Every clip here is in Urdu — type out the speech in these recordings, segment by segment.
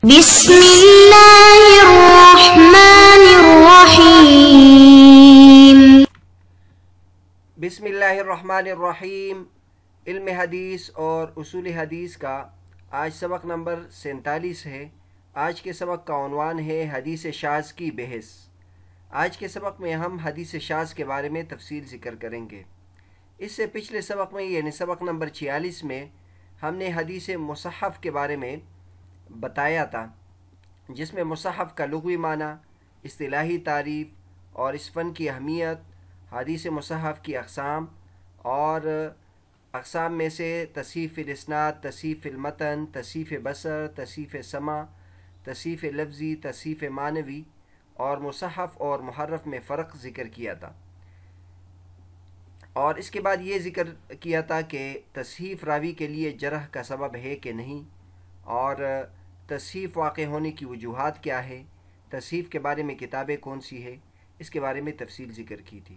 بسم اللہ الرحمن الرحیم۔ بسم اللہ الرحمن الرحیم۔ علم حدیث اور اصول حدیث کا آج سبق نمبر 47 ہے۔ آج کے سبق کا عنوان ہے حدیث شاذ کی بحث۔ آج کے سبق میں ہم حدیث شاذ کے بارے میں تفصیل ذکر کریں گے۔ اس سے پچھلے سبق میں یعنی سبق نمبر 46 میں ہم نے حدیث مصحف کے بارے میں بتایا تھا، جس میں مصحف کا لغوی معنی، اصطلاحی تعریف اور اس فن کی اہمیت، حدیث مصحف کی اقسام اور اقسام میں سے تصحیف الاسناد، تصحیف المتن، تصحیف بصر، تصحیف سمع، تصحیف لفظی، تصحیف معنوی اور مصحف اور محرف میں فرق ذکر کیا تھا۔ اور اس کے بعد یہ ذکر کیا تھا کہ تصحیف راوی کے لیے جرح کا سبب ہے کہ نہیں، اور تصحیف واقع ہونے کی وجوہات کیا ہے، تصحیف کے بارے میں کتابیں کون سی ہے، اس کے بارے میں تفصیل ذکر کی تھی۔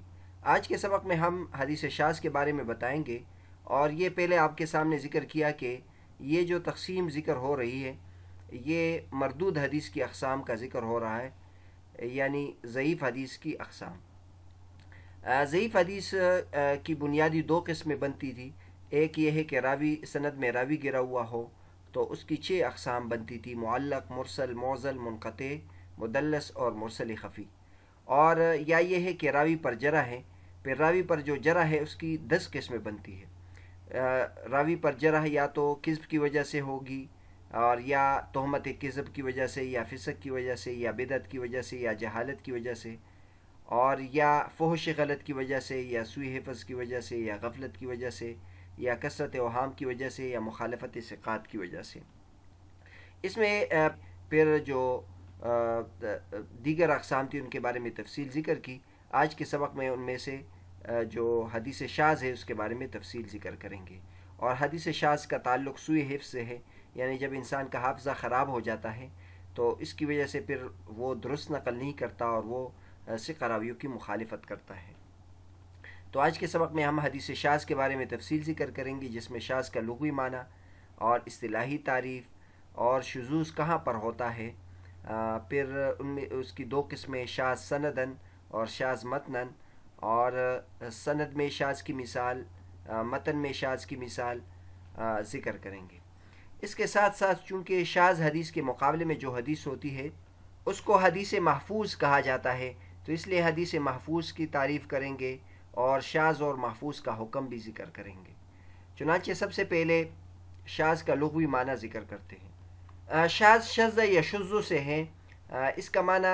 آج کے سبق میں ہم حدیث شاذ کے بارے میں بتائیں گے، اور یہ پہلے آپ کے سامنے ذکر کیا کہ یہ جو تقسیم ذکر ہو رہی ہے یہ مردود حدیث کی اقسام کا ذکر ہو رہا ہے، یعنی ضعیف حدیث کی اقسام۔ ضعیف حدیث کی بنیادی دو قسمیں بنتی تھی۔ ایک یہ ہے کہ راوی سند میں راوی گرا ہوا ہو تو اس کی 6 اقسام بنتی تھی: معلق، مرسل، معضل، منقطع، مدلس اور مرسل خفی۔ اور یا یہ ہے کہ راوی پر جرح ہے، پھر راوی پر جو جرح ہے اس کی 10 قسمیں بنتی ہے۔ راوی پر جرح یا تو کذب کی وجہ سے ہوگی، اور یا تہمت کذب کی وجہ سے، یا فسق کی وجہ سے، یا بدعت کی وجہ سے، یا جہالت کی وجہ سے، اور یا فحش غلط کی وجہ سے، یا سوء حفظ کی وجہ سے، یا غفلت کی وجہ سے، یا کثرت اوہام کی وجہ سے، یا مخالفت ثقات کی وجہ سے۔ اس میں پھر جو دیگر اقسام تھی ان کے بارے میں تفصیل ذکر کی۔ آج کے سبق میں ان میں سے جو حدیث شاذ ہے اس کے بارے میں تفصیل ذکر کریں گے۔ اور حدیث شاذ کا تعلق سوء حفظ سے ہے، یعنی جب انسان کا حافظہ خراب ہو جاتا ہے تو اس کی وجہ سے پھر وہ درست نقل نہیں کرتا اور وہ ثقہ راویوں کی مخالفت کرتا ہے۔ تو آج کے سبق میں ہم حدیث شاذ کے بارے میں تفصیل ذکر کریں گے، جس میں شاذ کا لغوی معنی اور اصطلاحی تعریف اور شذوذ کہاں پر ہوتا ہے، پھر ان میں اس کی 2 قسمیں: شاذ سندن اور شاذ متنن، اور سند میں شاذ کی مثال، متن میں شاذ کی مثال ذکر کریں گے۔ اس کے ساتھ ساتھ چونکہ شاذ حدیث کے مقابلے میں جو حدیث ہوتی ہے اس کو حدیث محفوظ کہا جاتا ہے، تو اس لیے حدیث محفوظ کی تعریف کریں گے اور شاذ اور محفوظ کا حکم بھی ذکر کریں گے۔ چنانچہ سب سے پہلے شاذ کا لغوی معنی ذکر کرتے ہیں۔ شاذ شذ یا شذ سے ہے۔ اس کا معنی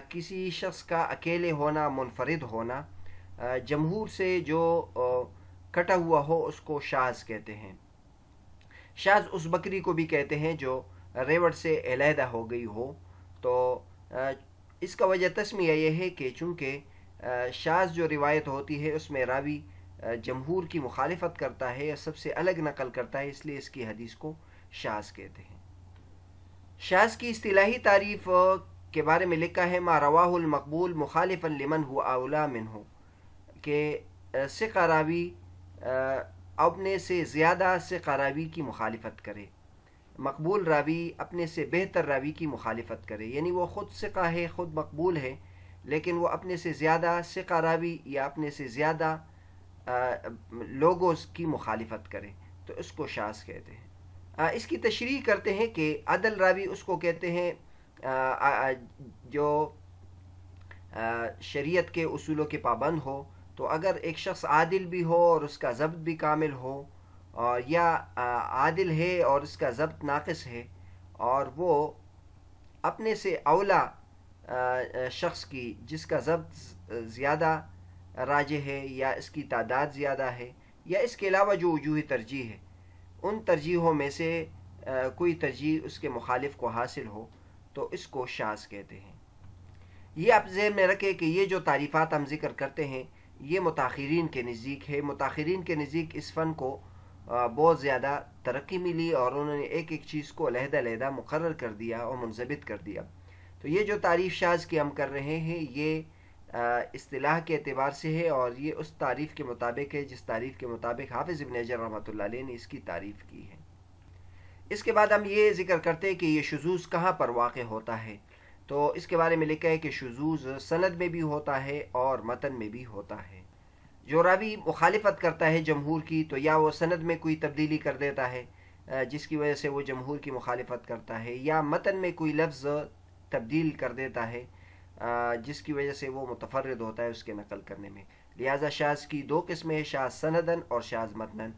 کسی شخص کا اکیلے ہونا، منفرد ہونا۔ جمہور سے جو کٹا ہوا ہو اس کو شاذ کہتے ہیں۔ شاذ اس بکری کو بھی کہتے ہیں جو ریوڑ سے علیحدہ ہو گئی ہو۔ تو اس کا وجہ تسمیہ یہ ہے کہ چونکہ شاذ جو روایت ہوتی ہے اس میں راوی جمہور کی مخالفت کرتا ہے یا سب سے الگ نقل کرتا ہے، اس لیے اس کی حدیث کو شاذ کہتے ہیں۔ شاذ کی اصطلاحی تعریف کے بارے میں لکھا ہے: ما رواہ المقبول مخالفا لمن هو اولا منہ، کہ ثقہ راوی اپنے سے زیادہ ثقہ راوی کی مخالفت کرے، مقبول راوی اپنے سے بہتر راوی کی مخالفت کرے، یعنی وہ خود ثقہ ہے، خود مقبول ہے، لیکن وہ اپنے سے زیادہ ثقہ راوی یا اپنے سے زیادہ لوگوں کی مخالفت کرے، تو اس کو شاذ کہتے ہیں۔ اس کی تشریح کرتے ہیں کہ عدل راوی اس کو کہتے ہیں جو شریعت کے اصولوں کے پابند ہو۔ تو اگر ایک شخص عادل بھی ہو اور اس کا ضبط بھی کامل ہو، یا عادل ہے اور اس کا ضبط ناقص ہے، اور وہ اپنے سے اولا شخص کی جس کا ضبط زیادہ راجح ہے، یا اس کی تعداد زیادہ ہے، یا اس کے علاوہ جو وجوہ ترجیح ہے ان ترجیحوں میں سے کوئی ترجیح اس کے مخالف کو حاصل ہو، تو اس کو شاذ کہتے ہیں۔ یہ آپ ذہن میں رکھیں کہ یہ جو تعریفات ہم ذکر کرتے ہیں یہ متاخرین کے نزدیک ہے۔ متاخرین کے نزدیک اس فن کو بہت زیادہ ترقی ملی اور انہوں نے ایک ایک چیز کو علیحدہ علیحدہ مقرر کر دیا اور منضبط کر دیا۔ تو یہ جو تعریف شاذ کی ہم کر رہے ہیں یہ اصطلاح کے اعتبار سے ہے، اور یہ اس تعریف کے مطابق ہے جس تعریف کے مطابق حافظ ابن حجر رحمۃ اللہ علیہ نے اس کی تعریف کی ہے۔ اس کے بعد ہم یہ ذکر کرتے ہیں کہ یہ شذوذ کہاں پر واقع ہوتا ہے. تو اس کے بارے میں لکھا ہے کہ شذوذ سند میں بھی ہوتا ہے اور متن میں بھی ہوتا ہے. جو راوی مخالفت کرتا ہے جمہور کی تو یا وہ سند میں کوئی تبدیلی کر دیتا ہے جس کی وجہ سے وہ جمہور کی مخالفت کرتا ہے، یا متن میں کوئی لفظ تبدیل کر دیتا ہے جس کی وجہ سے وہ متفرد ہوتا ہے اس کے نقل کرنے میں. لہٰذا شاذ کی دو قسمیں ہیں، شاذ سندن اور شاذ متنن.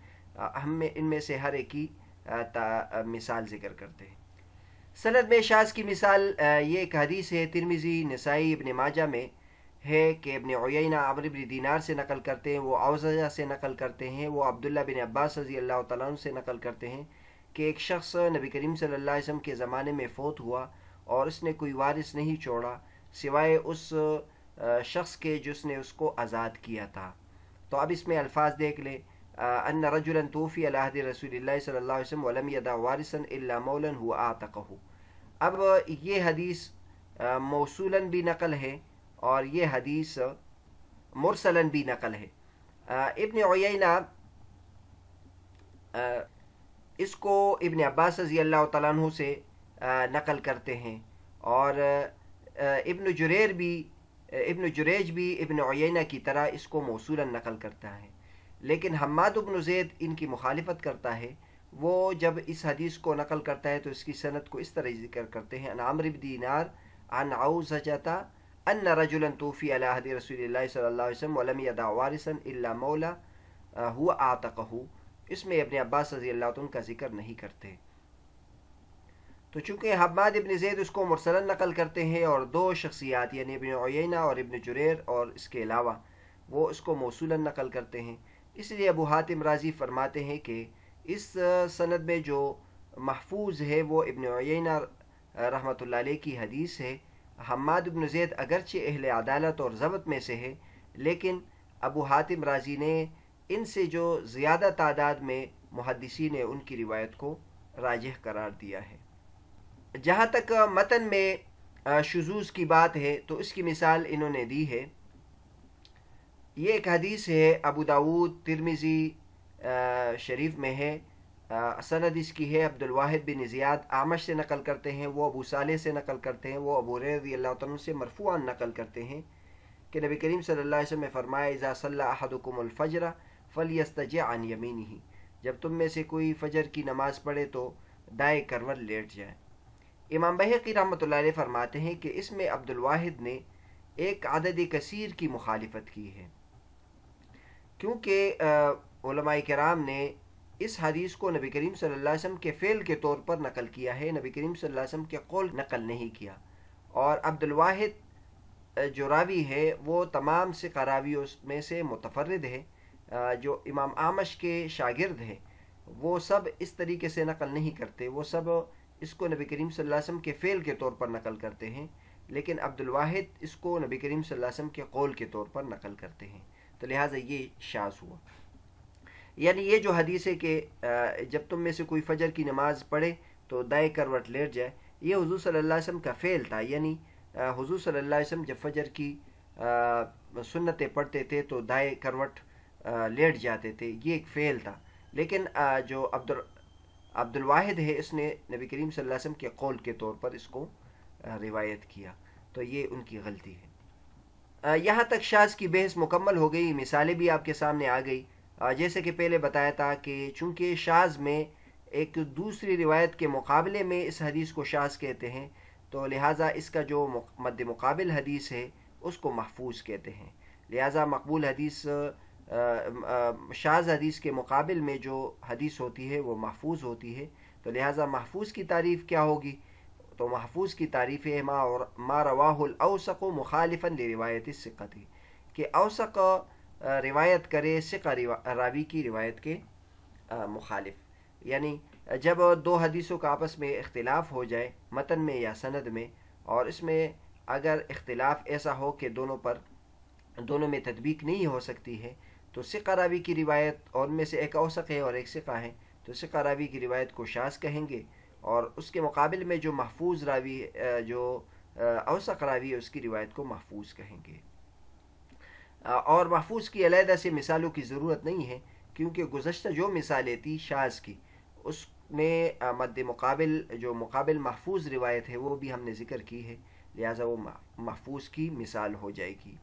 ہم ان میں سے ہر ایک کی مثال ذکر کرتے ہیں. سند میں شاذ کی مثال یہ ایک حدیث ہے، ترمذی، نسائی، ابن ماجہ میں ہے کہ ابن عیینہ عمرو بن دینار سے نقل کرتے ہیں، وہ اوزجہ سے نقل کرتے ہیں، وہ عبداللہ بن عباس رضی اللہ تعالیٰ عنہ سے نقل کرتے ہیں کہ ایک شخص نبی کریم صلی اللہ علیہ وسلم کے زمانے میں فوت ہوا اور اس نے کوئی وارث نہیں چھوڑا سوائے اس شخص کے جس نے اس کو آزاد کیا تھا. تو اب اس میں الفاظ دیکھ لیں. ان رجلا توفی علی عہد رسول اللہ صلی اللہ علیہ وسلم ولم یدع وارثا الا مولا هو اعتقه. اب یہ حدیث موصولاً بھی نقل ہے اور یہ حدیث مرسلاً بھی نقل ہے. ابن عیینہ اس کو ابن عباس رضی اللہ تعالیٰ عنہ سے نقل کرتے ہیں، اور ابن جریج بھی ابن عیینہ کی طرح اس کو موصولاً نقل کرتا ہے. لیکن حماد بن زید ان کی مخالفت کرتا ہے. وہ جب اس حدیث کو نقل کرتا ہے تو اس کی سند کو اس طرح ذکر کرتے ہیں، عن عمرو بن دینار عن اوزجہ ان رجلا توفی علی عہد رسول اللہ صلی اللہ علیہ وسلم ولم یدع وارثا الا مولا هو اعتقه. اس میں ابن عباس رضی اللہ عنہ کا ذکر نہیں کرتے. تو چونکہ حماد ابن زید اس کو مرسلاً نقل کرتے ہیں اور دو شخصیات یعنی ابن عیینہ اور ابن جریر اور اس کے علاوہ وہ اس کو موصولاً نقل کرتے ہیں، اس لیے ابو حاتم رازی فرماتے ہیں کہ اس سند میں جو محفوظ ہے وہ ابن عیینہ رحمۃ اللہ علیہ کی حدیث ہے. حماد ابن زید اگرچہ اہل عدالت اور ضبط میں سے ہے، لیکن ابو حاتم رازی نے ان سے جو زیادہ تعداد میں محدثین نے ان کی روایت کو راجح قرار دیا ہے. جہاں تک متن میں شذوذ کی بات ہے تو اس کی مثال انہوں نے دی ہے. یہ ایک حدیث ہے، ابو داود، ترمذی شریف میں ہے. سند اس کی ہے عبد الواحد بن زیاد اعمش سے نقل کرتے ہیں، وہ ابو صالح سے نقل کرتے ہیں، وہ ابو ہریرہ رضی اللہ تعالیٰ عنہ سے مرفوعاً نقل کرتے ہیں کہ نبی کریم صلی اللہ علیہ وسلم نے فرمایا اذا صلی احدکم الفجر فلیستجع عن یمینہ. جب تم میں سے کوئی فجر کی نماز پڑھے تو دائیں کروٹ لیٹ جائے. امام بہقی رحمۃ اللہ علیہ فرماتے ہیں کہ اس میں عبد الواحد نے ایک عدد کثیر کی مخالفت کی ہے، کیونکہ علماء کرام نے اس حدیث کو نبی کریم صلی اللہ علیہ وسلم کے فعل کے طور پر نقل کیا ہے، نبی کریم صلی اللہ علیہ وسلم کے قول نقل نہیں کیا. اور عبد الواحد جو راوی ہے وہ تمام سے راویوں میں سے متفرد ہے. جو امام اعمش کے شاگرد ہیں وہ سب اس طریقے سے نقل نہیں کرتے، وہ سب اس کو نبی کریم صلی اللہ علیہ وسلم کے فعل کے طور پر نقل کرتے ہیں، لیکن عبد الواحد اس کو نبی کریم صلی اللہ علیہ وسلم کے قول کے طور پر نقل کرتے ہیں. تو لہٰذا یہ شاذ ہوا. یعنی یہ جو حدیث ہے کہ جب تم میں سے کوئی فجر کی نماز پڑھے تو دائیں کروٹ لیٹ جائے، یہ حضور صلی اللہ علیہ وسلم کا فعل تھا. یعنی حضور صلی اللہ علیہ وسلم جب فجر کی سنتیں پڑھتے تھے تو دائیں کروٹ لیٹ جاتے تھے، یہ ایک فعل تھا. لیکن جو عبد الواحد ہے اس نے نبی کریم صلی اللہ علیہ وسلم کے قول کے طور پر اس کو روایت کیا، تو یہ ان کی غلطی ہے. یہاں تک شاذ کی بحث مکمل ہو گئی، مثالیں بھی آپ کے سامنے آ گئی. جیسے کہ پہلے بتایا تھا کہ چونکہ شاذ میں ایک دوسری روایت کے مقابلے میں اس حدیث کو شاذ کہتے ہیں، تو لہٰذا اس کا جو مد مقابل حدیث ہے اس کو محفوظ کہتے ہیں. لہٰذا مقبول حدیث شاذ حدیث کے مقابل میں جو حدیث ہوتی ہے وہ محفوظ ہوتی ہے. تو لہٰذا محفوظ کی تعریف کیا ہوگی؟ تو محفوظ کی تعریف ہے ما رواہ الاوثق مخالفا لروایت الثقۃ، کہ اوثق روایت کرے ثقہ راوی کی روایت کے مخالف. یعنی جب دو حدیثوں کا آپس میں اختلاف ہو جائے متن میں یا سند میں، اور اس میں اگر اختلاف ایسا ہو کہ دونوں میں تطبیق نہیں ہو سکتی ہے، تو ثقہ راوی کی روایت اور ان میں سے ایک اوثق ہے اور ایک ثقہ ہے، تو ثقہ راوی کی روایت کو شاذ کہیں گے، اور اس کے مقابل میں جو محفوظ راوی جو اوثق راوی ہے اس کی روایت کو محفوظ کہیں گے. اور محفوظ کی علیحدہ سے مثالوں کی ضرورت نہیں ہے، کیونکہ گزشتہ جو مثالیں تھی شاذ کی میں مد مقابل جو مقابل محفوظ روایت ہے وہ بھی ہم نے ذکر کی ہے، لہٰذا وہ محفوظ کی مثال ہو جائے گی۔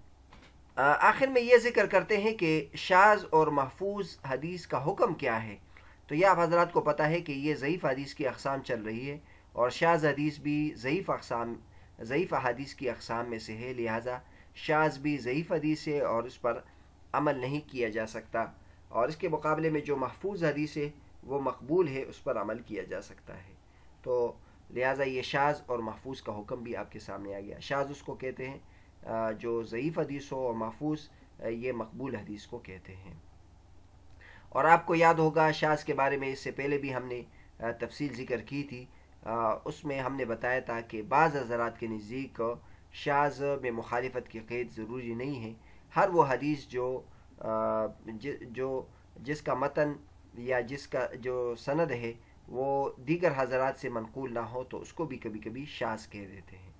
آخر میں یہ ذکر کرتے ہیں کہ شاذ اور محفوظ حدیث کا حکم کیا ہے۔ تو یہ آپ حضرات کو پتہ ہے کہ یہ ضعیف حدیث کی اقسام چل رہی ہے، اور شاذ حدیث بھی ضعیف احادیث کی اقسام میں سے ہے، لہٰذا شاذ بھی ضعیف حدیث ہے اور اس پر عمل نہیں کیا جا سکتا، اور اس کے مقابلے میں جو محفوظ حدیث ہے وہ مقبول ہے، اس پر عمل کیا جا سکتا ہے۔ تو لہٰذا یہ شاذ اور محفوظ کا حکم بھی آپ کے سامنے آ گیا۔ شاذ اس کو کہتے ہیں جو ضعیف حدیث ہو، اور محفوظ یہ مقبول حدیث کو کہتے ہیں۔ اور آپ کو یاد ہوگا شاذ کے بارے میں اس سے پہلے بھی ہم نے تفصیل ذکر کی تھی، اس میں ہم نے بتایا تھا کہ بعض حضرات کے نزدیک شاذ میں مخالفت کی قید ضروری نہیں ہے۔ ہر وہ حدیث جس کا متن یا جس کا جو سند ہے وہ دیگر حضرات سے منقول نہ ہو تو اس کو بھی کبھی کبھی شاذ کہہ دیتے ہیں۔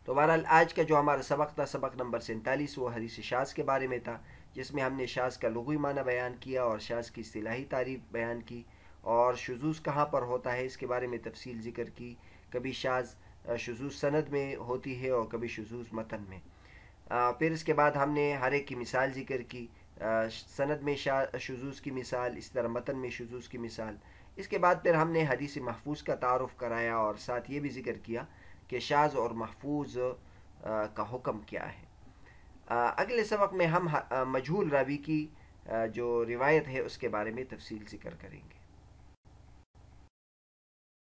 تو بہرحال آج کا جو ہمارا سبق تھا، سبق نمبر 47، وہ حدیث شاذ کے بارے میں تھا، جس میں ہم نے شاذ کا لغوی معنی بیان کیا اور شاذ کی اصطلاحی تعریف بیان کی، اور شذوذ کہاں پر ہوتا ہے اس کے بارے میں تفصیل ذکر کی۔ کبھی شاذ شذوذ سند میں ہوتی ہے اور کبھی شذوذ متن میں۔ پھر اس کے بعد ہم نے ہر ایک کی مثال ذکر کی، سند میں شذوذ کی مثال، اس طرح متن میں شذوذ کی مثال۔ اس کے بعد پھر ہم نے حدیث محفوظ کا تعارف کرایا، اور ساتھ یہ بھی ذکر کیا کہ شاذ اور محفوظ کا حکم کیا ہے۔ اگلے سبق میں ہم مجہول راوی کی جو روایت ہے اس کے بارے میں تفصیل ذکر کریں گے۔